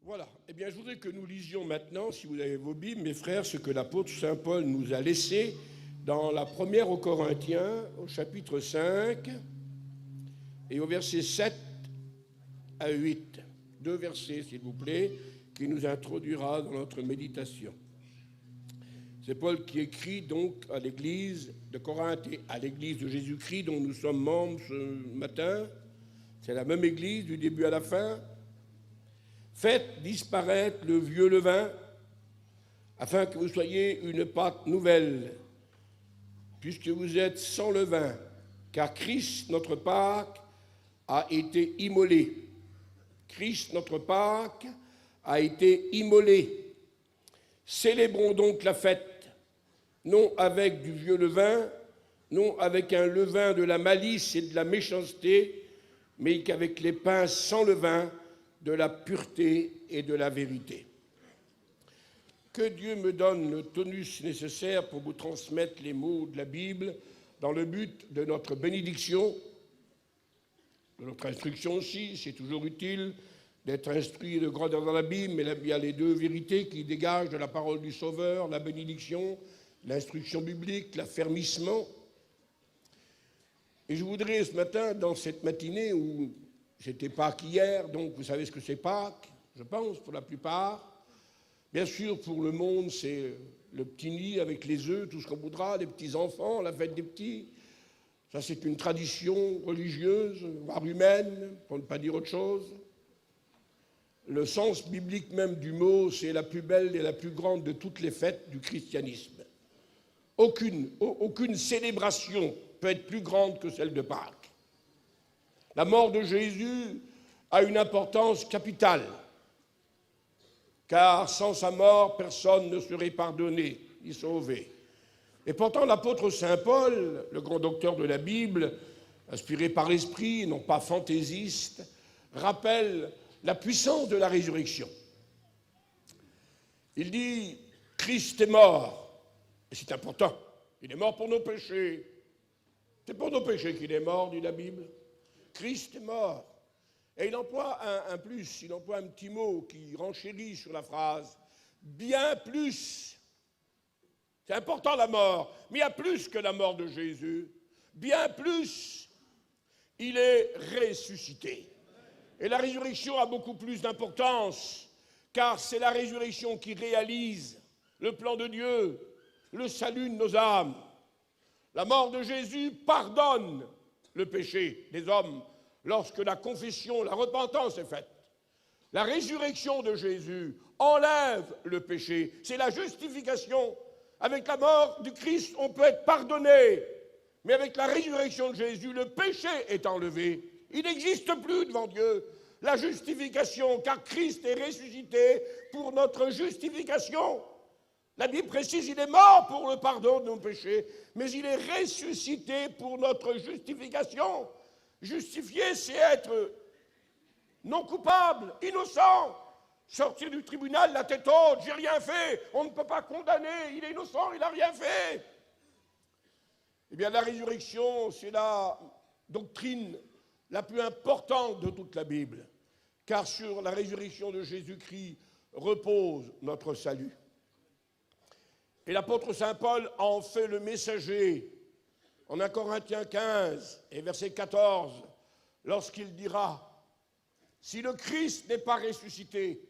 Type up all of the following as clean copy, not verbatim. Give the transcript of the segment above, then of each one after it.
Voilà. Eh bien, je voudrais que nous lisions maintenant, si vous avez vos Bibles, mes frères, ce que l'apôtre Saint Paul nous a laissé dans la première aux Corinthiens, au chapitre 5, et au verset 7 à 8. 2 versets, s'il vous plaît, qui nous introduira dans notre méditation. C'est Paul qui écrit donc à l'église de Corinthe et à l'église de Jésus-Christ dont nous sommes membres ce matin. C'est la même église du début à la fin. Faites disparaître le vieux levain, afin que vous soyez une pâte nouvelle, puisque vous êtes sans levain, car Christ, notre Pâque, a été immolé. Christ, notre Pâque, a été immolé. Célébrons donc la fête, non avec du vieux levain, non avec un levain de la malice et de la méchanceté, mais qu'avec les pains sans levain, de la pureté et de la vérité. Que Dieu me donne le tonus nécessaire pour vous transmettre les mots de la Bible dans le but de notre bénédiction, de notre instruction aussi. C'est toujours utile d'être instruit et de grandir dans la Bible, mais il y a les deux vérités qui dégagent de la parole du Sauveur, la bénédiction, l'instruction biblique, l'affermissement. Et je voudrais ce matin, dans cette matinée où c'était Pâques hier, donc vous savez ce que c'est Pâques, je pense, pour la plupart. Bien sûr, pour le monde, c'est le petit nid avec les œufs, tout ce qu'on voudra, les petits-enfants, la fête des petits. Ça, c'est une tradition religieuse, voire humaine, pour ne pas dire autre chose. Le sens biblique même du mot, c'est la plus belle et la plus grande de toutes les fêtes du christianisme. Aucune célébration peut être plus grande que celle de Pâques. La mort de Jésus a une importance capitale, car sans sa mort, personne ne serait pardonné ni sauvé. Et pourtant, l'apôtre Saint Paul, le grand docteur de la Bible, inspiré par l'Esprit, non pas fantaisiste, rappelle la puissance de la résurrection. Il dit, Christ est mort, et c'est important, il est mort pour nos péchés. C'est pour nos péchés qu'il est mort, dit la Bible. Christ est mort. Et il emploie un plus, il emploie un petit mot qui renchérit sur la phrase. Bien plus. C'est important la mort, mais il y a plus que la mort de Jésus. Bien plus. Il est ressuscité. Et la résurrection a beaucoup plus d'importance, car c'est la résurrection qui réalise le plan de Dieu, le salut de nos âmes. La mort de Jésus pardonne le péché des hommes lorsque la confession, la repentance est faite. La résurrection de Jésus enlève le péché. C'est la justification. Avec la mort du Christ, on peut être pardonné. Mais avec la résurrection de Jésus, le péché est enlevé. Il n'existe plus devant Dieu. La justification, car Christ est ressuscité pour notre justification. La Bible précise, il est mort pour le pardon de nos péchés, mais il est ressuscité pour notre justification. Justifier, c'est être non coupable, innocent. Sortir du tribunal, la tête haute, j'ai rien fait, on ne peut pas condamner, il est innocent, il n'a rien fait. Eh bien, la résurrection, c'est la doctrine la plus importante de toute la Bible, car sur la résurrection de Jésus-Christ repose notre salut. Et l'apôtre Saint Paul en fait le messager en 1 Corinthiens 15 et verset 14, lorsqu'il dira « Si le Christ n'est pas ressuscité,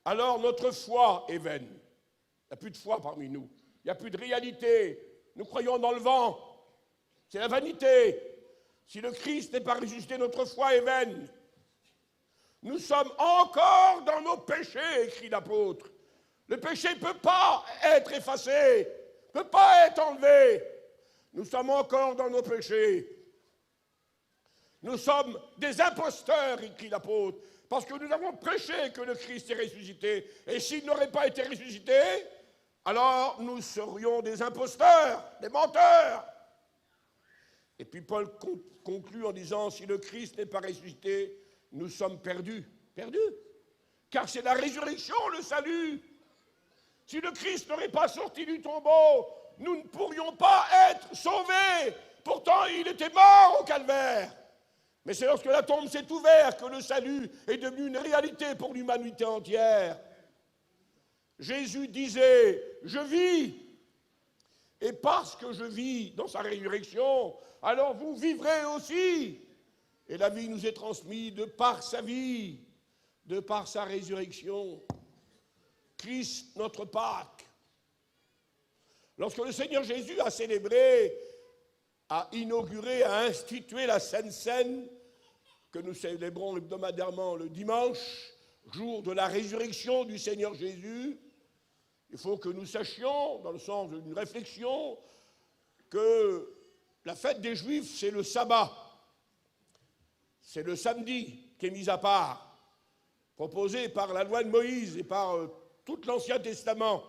alors notre foi est vaine. » Il n'y a plus de foi parmi nous. Il n'y a plus de réalité. Nous croyons dans le vent. C'est la vanité. Si le Christ n'est pas ressuscité, notre foi est vaine. Nous sommes encore dans nos péchés, écrit l'apôtre. Le péché ne peut pas être effacé, ne peut pas être enlevé. Nous sommes encore dans nos péchés. Nous sommes des imposteurs, écrit l'apôtre, parce que nous avons prêché que le Christ est ressuscité. Et s'il n'aurait pas été ressuscité, alors nous serions des imposteurs, des menteurs. Et puis Paul conclut en disant, si le Christ n'est pas ressuscité, nous sommes perdus. Perdus, car c'est la résurrection, le salut. Si le Christ n'aurait pas sorti du tombeau, nous ne pourrions pas être sauvés. Pourtant, il était mort au calvaire. Mais c'est lorsque la tombe s'est ouverte que le salut est devenu une réalité pour l'humanité entière. Jésus disait, je vis, et parce que je vis dans sa résurrection, alors vous vivrez aussi. Et la vie nous est transmise de par sa vie, de par sa résurrection. Christ, notre Pâque. Lorsque le Seigneur Jésus a célébré, a inauguré, a institué la Sainte Seine, que nous célébrons hebdomadairement le dimanche, jour de la résurrection du Seigneur Jésus, il faut que nous sachions, dans le sens d'une réflexion, que la fête des Juifs, c'est le sabbat. C'est le samedi qui est mis à part, proposé par la loi de Moïse et par tout l'Ancien Testament.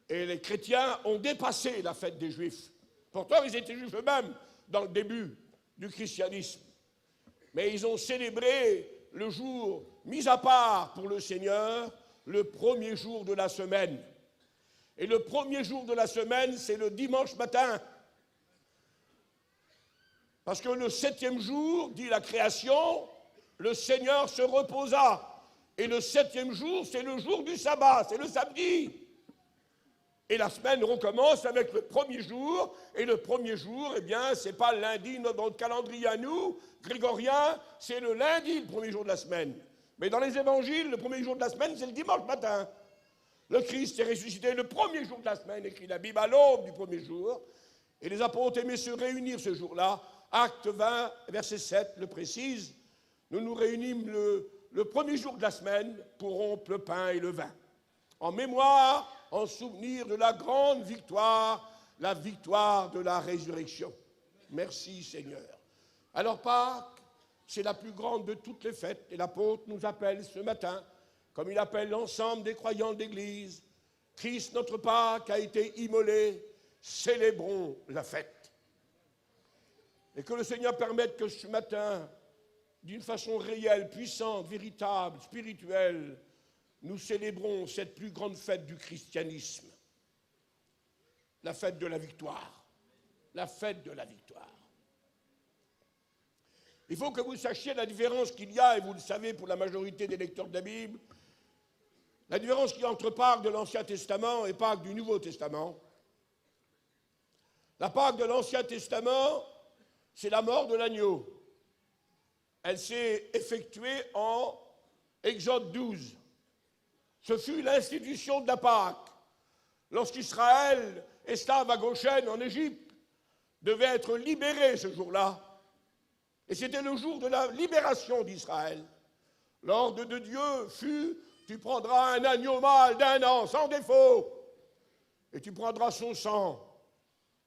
Et les chrétiens ont dépassé la fête des Juifs. Pourtant, ils étaient juifs eux-mêmes dans le début du christianisme. Mais ils ont célébré le jour mis à part pour le Seigneur, le premier jour de la semaine. Et le premier jour de la semaine, c'est le dimanche matin. Parce que le 7e jour, dit la création, le Seigneur se reposa. Et le 7e jour, c'est le jour du sabbat, c'est le samedi. Et la semaine recommence avec le premier jour. Et le premier jour, eh bien, c'est pas lundi dans notre calendrier à nous, grégorien, c'est le lundi, le premier jour de la semaine. Mais dans les évangiles, le premier jour de la semaine, c'est le dimanche matin. Le Christ est ressuscité le premier jour de la semaine, écrit la Bible à l'aube du premier jour. Et les apôtres aimaient se réunir ce jour-là. Acte 20, verset 7 le précise. Nous nous réunissons le premier jour de la semaine pour rompre le pain et le vin. En mémoire, en souvenir de la grande victoire, la victoire de la résurrection. Merci Seigneur. Alors Pâques, c'est la plus grande de toutes les fêtes. Et l'apôtre nous appelle ce matin, comme il appelle l'ensemble des croyants de l'Église. Christ, notre Pâques, a été immolé. Célébrons la fête. Et que le Seigneur permette que ce matin, d'une façon réelle, puissante, véritable, spirituelle, nous célébrons cette plus grande fête du christianisme, la fête de la victoire. La fête de la victoire. Il faut que vous sachiez la différence qu'il y a, et vous le savez pour la majorité des lecteurs de la Bible, la différence qu'il y a entre Pâques de l'Ancien Testament et Pâques du Nouveau Testament. La Pâque de l'Ancien Testament, c'est la mort de l'agneau. Elle s'est effectuée en Exode 12. Ce fut l'institution de la Pâque. Lorsqu'Israël, esclave à Goshen en Égypte, devait être libéré ce jour-là. Et c'était le jour de la libération d'Israël. L'ordre de Dieu fut, tu prendras un agneau mâle d'1 an, sans défaut, et tu prendras son sang,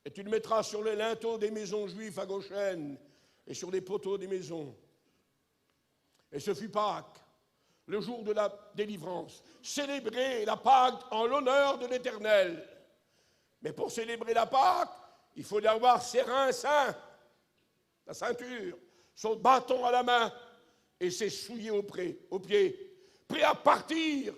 et tu le mettras sur les linteaux des maisons juives à Goshen, et sur les poteaux des maisons. Et ce fut Pâques, le jour de la délivrance. Célébrer la Pâque en l'honneur de l'Éternel. Mais pour célébrer la Pâque, il faut y avoir ses reins saints, la ceinture, son bâton à la main et ses souliers aux pieds, prêt à partir,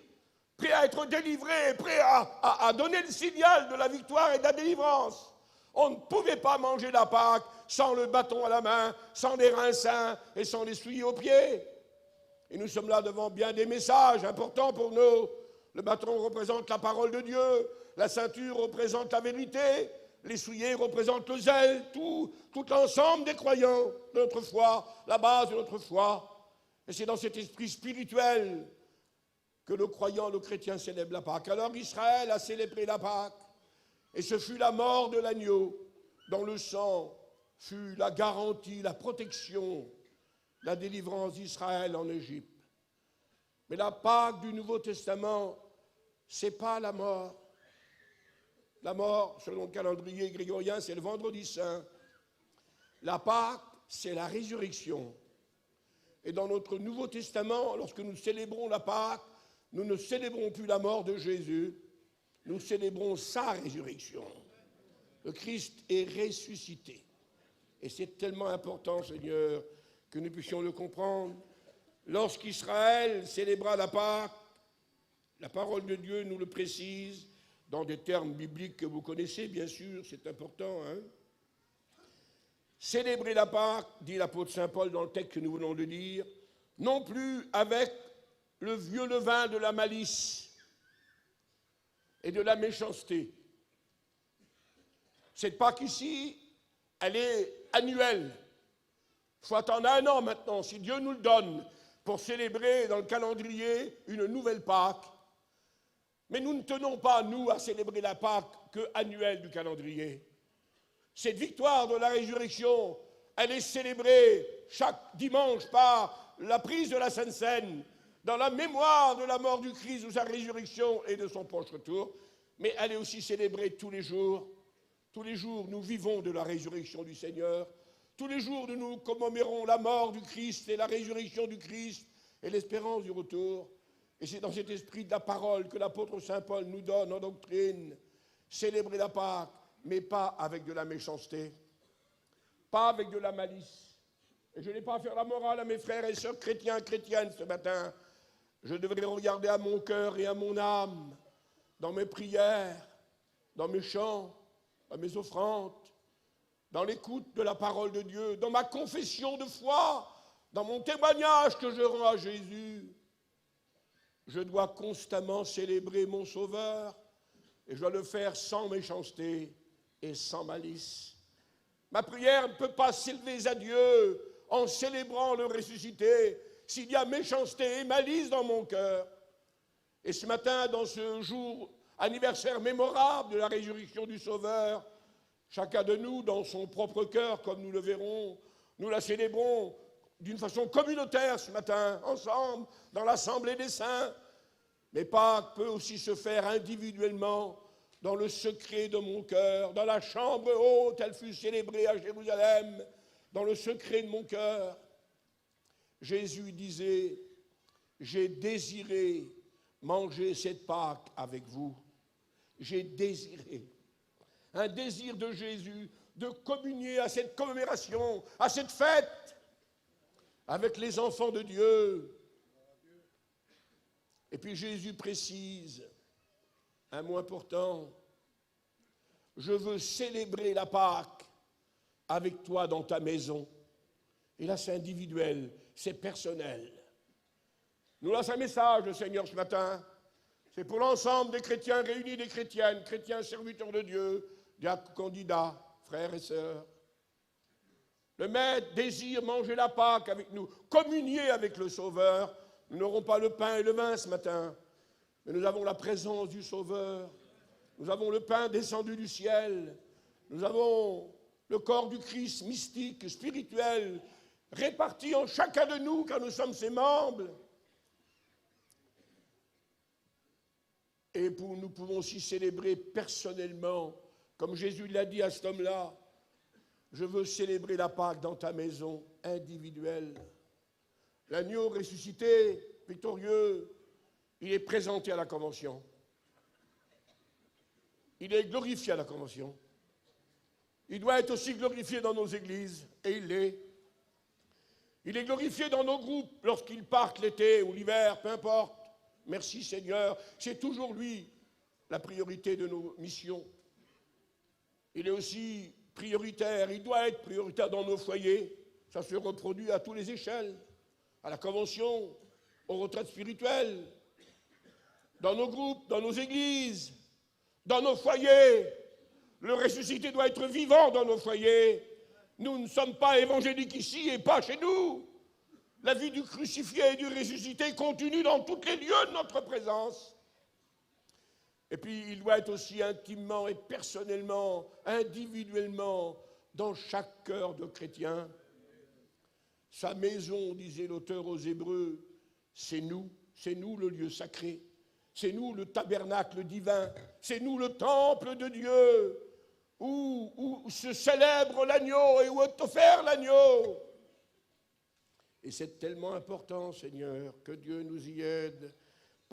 prêt à être délivré, prêt à donner le signal de la victoire et de la délivrance. On ne pouvait pas manger la Pâque sans le bâton à la main, sans les reins saints et sans les souliers aux pieds. Et nous sommes là devant bien des messages importants pour nous. Le bâton représente la parole de Dieu, la ceinture représente la vérité, les souliers représentent le zèle, tout l'ensemble des croyants de notre foi, la base de notre foi. Et c'est dans cet esprit spirituel que nos croyants, nos chrétiens célèbrent la Pâque. Alors Israël a célébré la Pâque, et ce fut la mort de l'agneau, dont le sang fut la garantie, la protection, la délivrance d'Israël en Égypte. Mais la Pâque du Nouveau Testament, ce n'est pas la mort. La mort, selon le calendrier grégorien, c'est le vendredi saint. La Pâque, c'est la résurrection. Et dans notre Nouveau Testament, lorsque nous célébrons la Pâque, nous ne célébrons plus la mort de Jésus, nous célébrons sa résurrection. Le Christ est ressuscité. Et c'est tellement important, Seigneur, que nous puissions le comprendre. Lorsqu'Israël célébra la Pâque, la parole de Dieu nous le précise, dans des termes bibliques que vous connaissez, bien sûr, c'est important. célébrer la Pâque, dit l'apôtre Saint Paul dans le texte que nous venons de lire, non plus avec le vieux levain de la malice et de la méchanceté. Cette Pâque ici, elle est annuelle. Il faut attendre 1 an maintenant, si Dieu nous le donne, pour célébrer dans le calendrier une nouvelle Pâque. Mais nous ne tenons pas, nous, à célébrer la Pâque que annuelle du calendrier. Cette victoire de la résurrection, elle est célébrée chaque dimanche par la prise de la Sainte Seine, dans la mémoire de la mort du Christ, de sa résurrection et de son proche retour. Mais elle est aussi célébrée tous les jours. Tous les jours, nous vivons de la résurrection du Seigneur. Tous les jours, nous commémorons la mort du Christ et la résurrection du Christ et l'espérance du retour. Et c'est dans cet esprit de la parole que l'apôtre Saint Paul nous donne en doctrine. Célébrer la Pâque, mais pas avec de la méchanceté, pas avec de la malice. Et je n'ai pas à faire la morale à mes frères et sœurs chrétiens, chrétiennes ce matin. Je devrais regarder à mon cœur et à mon âme, dans mes prières, dans mes chants, dans mes offrandes, dans l'écoute de la parole de Dieu, dans ma confession de foi, dans mon témoignage que je rends à Jésus. Je dois constamment célébrer mon Sauveur et je dois le faire sans méchanceté et sans malice. Ma prière ne peut pas s'élever à Dieu en célébrant le ressuscité s'il y a méchanceté et malice dans mon cœur. Et ce matin, dans ce jour anniversaire mémorable de la résurrection du Sauveur, chacun de nous, dans son propre cœur, comme nous le verrons, nous la célébrons d'une façon communautaire ce matin, ensemble, dans l'Assemblée des Saints. Mais Pâques peut aussi se faire individuellement, dans le secret de mon cœur, dans la chambre haute, elle fut célébrée à Jérusalem, dans le secret de mon cœur. Jésus disait, j'ai désiré manger cette Pâque avec vous. J'ai désiré. Un désir de Jésus de communier à cette commémoration, à cette fête, avec les enfants de Dieu. Et puis Jésus précise un mot important. Je veux célébrer la Pâque avec toi dans ta maison. Et là, c'est individuel, c'est personnel. Nous lance un message, le Seigneur, ce matin. C'est pour l'ensemble des chrétiens réunis, des chrétiennes, chrétiens serviteurs de Dieu, diacres, candidats, frères et sœurs. Le Maître désire manger la Pâque avec nous, communier avec le Sauveur. Nous n'aurons pas le pain et le vin ce matin, mais nous avons la présence du Sauveur. Nous avons le pain descendu du ciel. Nous avons le corps du Christ mystique, spirituel, réparti en chacun de nous, car nous sommes ses membres. Et nous pouvons aussi célébrer personnellement, comme Jésus l'a dit à cet homme-là, je veux célébrer la Pâque dans ta maison individuelle. L'agneau ressuscité, victorieux, il est présenté à la Convention. Il est glorifié à la Convention. Il doit être aussi glorifié dans nos églises, et il l'est. Il est glorifié dans nos groupes lorsqu'ils partent l'été ou l'hiver, peu importe. Merci Seigneur, c'est toujours lui la priorité de nos missions. Il est aussi prioritaire, il doit être prioritaire dans nos foyers. Ça se reproduit à toutes les échelles, à la Convention, aux retraites spirituelles, dans nos groupes, dans nos églises, dans nos foyers. Le ressuscité doit être vivant dans nos foyers. Nous ne sommes pas évangéliques ici et pas chez nous. La vie du crucifié et du ressuscité continue dans tous les lieux de notre présence. Et puis, il doit être aussi intimement et personnellement, individuellement, dans chaque cœur de chrétien. Sa maison, disait l'auteur aux Hébreux, c'est nous le lieu sacré, c'est nous le tabernacle divin, c'est nous le temple de Dieu, où se célèbre l'agneau et où est offert l'agneau. Et c'est tellement important, Seigneur, que Dieu nous y aide